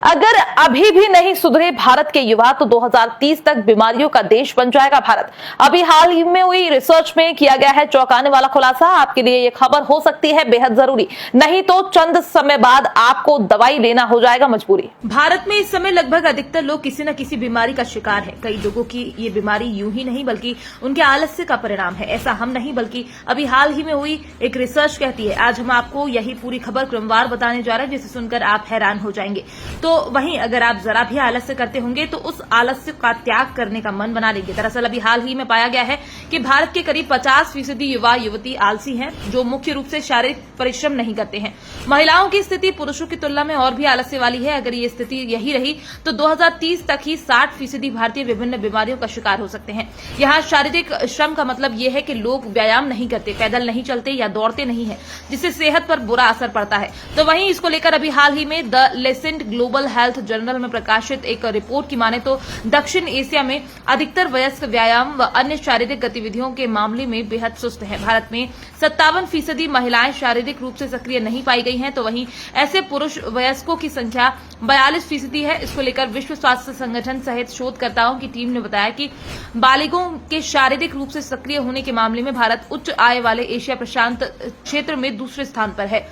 अगर अभी भी नहीं सुधरे भारत के युवा तो 2030 तक बीमारियों का देश बन जाएगा भारत। अभी हाल ही में हुई रिसर्च में किया गया है चौंकाने वाला खुलासा। आपके लिए ये खबर हो सकती है बेहद जरूरी, नहीं तो चंद समय बाद आपको दवाई लेना हो जाएगा मजबूरी। भारत में इस समय लगभग अधिकतर लोग किसी न किसी बीमारी का शिकार हैं। कई लोगों की ये बीमारी यूं ही नहीं बल्कि उनके आलस्य का परिणाम है। ऐसा हम नहीं बल्कि अभी हाल ही में हुई एक रिसर्च कहती है। आज हम आपको यही पूरी खबर क्रमवार बताने जा रहे हैं, जिसे सुनकर आप हैरान हो जाएंगे। तो वहीं अगर आप जरा भी आलस्य करते होंगे तो उस आलस्य का त्याग करने का मन बना लेंगे। दरअसल अभी हाल ही में पाया गया है कि भारत के करीब 50% युवा युवती आलसी हैं, जो मुख्य रूप से शारीरिक परिश्रम नहीं करते हैं। महिलाओं की स्थिति पुरुषों की तुलना में और भी आलस्य वाली है। अगर ये स्थिति यही रही तो 2030 तक ही 60% भारतीय विभिन्न बीमारियों का शिकार हो सकते हैं। यहाँ शारीरिक श्रम का मतलब यह है कि लोग व्यायाम नहीं करते, पैदल नहीं चलते या दौड़ते नहीं है, जिससे सेहत पर बुरा असर पड़ता है। तो वहीं इसको लेकर अभी हाल ही में the Lancet global health journal में प्रकाशित एक रिपोर्ट की माने तो दक्षिण एशिया में अधिकतर वयस्क व्यायाम व अन्य शारीरिक गतिविधियों के मामले में बेहद सुस्त है। भारत में 57% महिलाएं शारीरिक रूप से सक्रिय नहीं पाई गई हैं, तो वहीं ऐसे पुरुष वयस्कों की संख्या 42% है। इसको लेकर विश्व स्वास्थ्य संगठन सहित शोधकर्ताओं की टीम ने बताया कि बालिगों के शारीरिक रूप से सक्रिय होने के मामले में भारत उच्च आय वाले एशिया प्रशांत क्षेत्र में दूसरे स्थान पर है।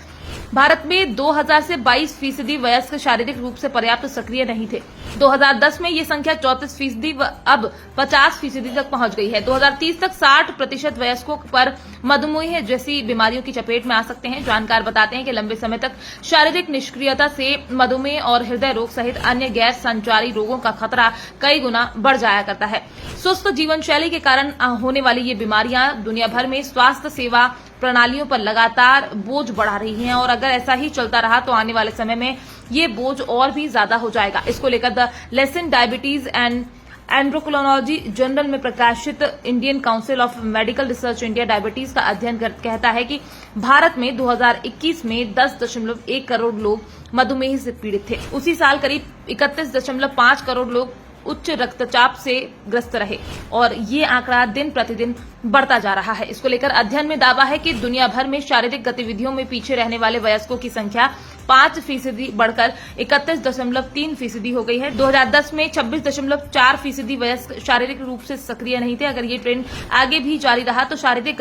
भारत में 2000 से 22% वयस्क शारीरिक रूप से पर्याप्त सक्रिय नहीं थे। 2010 में ये संख्या 34% व अब 50% तक पहुंच गई है। 2030 तक 60% वयस्कों पर मधुमेह जैसी बीमारियों की चपेट में आ सकते हैं। जानकार बताते हैं कि लंबे समय तक शारीरिक निष्क्रियता से मधुमेह और हृदय रोग सहित अन्य गैर संचारी रोगों का खतरा कई गुना बढ़ जाया करता है। सुस्त जीवन शैली के कारण होने वाली ये बीमारियां दुनिया भर में स्वास्थ्य सेवा प्रणालियों पर लगातार बोझ बढ़ा रही हैं, और अगर ऐसा ही चलता रहा तो आने वाले समय में ये बोझ और भी ज्यादा हो जाएगा। इसको लेकर the Lancet diabetes and endocrinology journal में प्रकाशित Indian council of medical research India diabetes का अध्ययन कहता है कि भारत में 2021 में 10.1 करोड़ लोग मधुमेह से पीड़ित थे। उसी साल करीब 31.5 करोड़ लोग उच्च रक्तचाप से ग्रस्त रहे, और ये आंकड़ा दिन प्रतिदिन बढ़ता जा रहा है। इसको लेकर अध्ययन में दावा है कि दुनिया भर में शारीरिक गतिविधियों में पीछे रहने वाले वयस्कों की संख्या 5% बढ़कर 31.3% हो गई है। 2010 में 26.4% वयस्क शारीरिक रूप से सक्रिय नहीं थे। अगर ये ट्रेंड आगे भी जारी रहा तो शारीरिक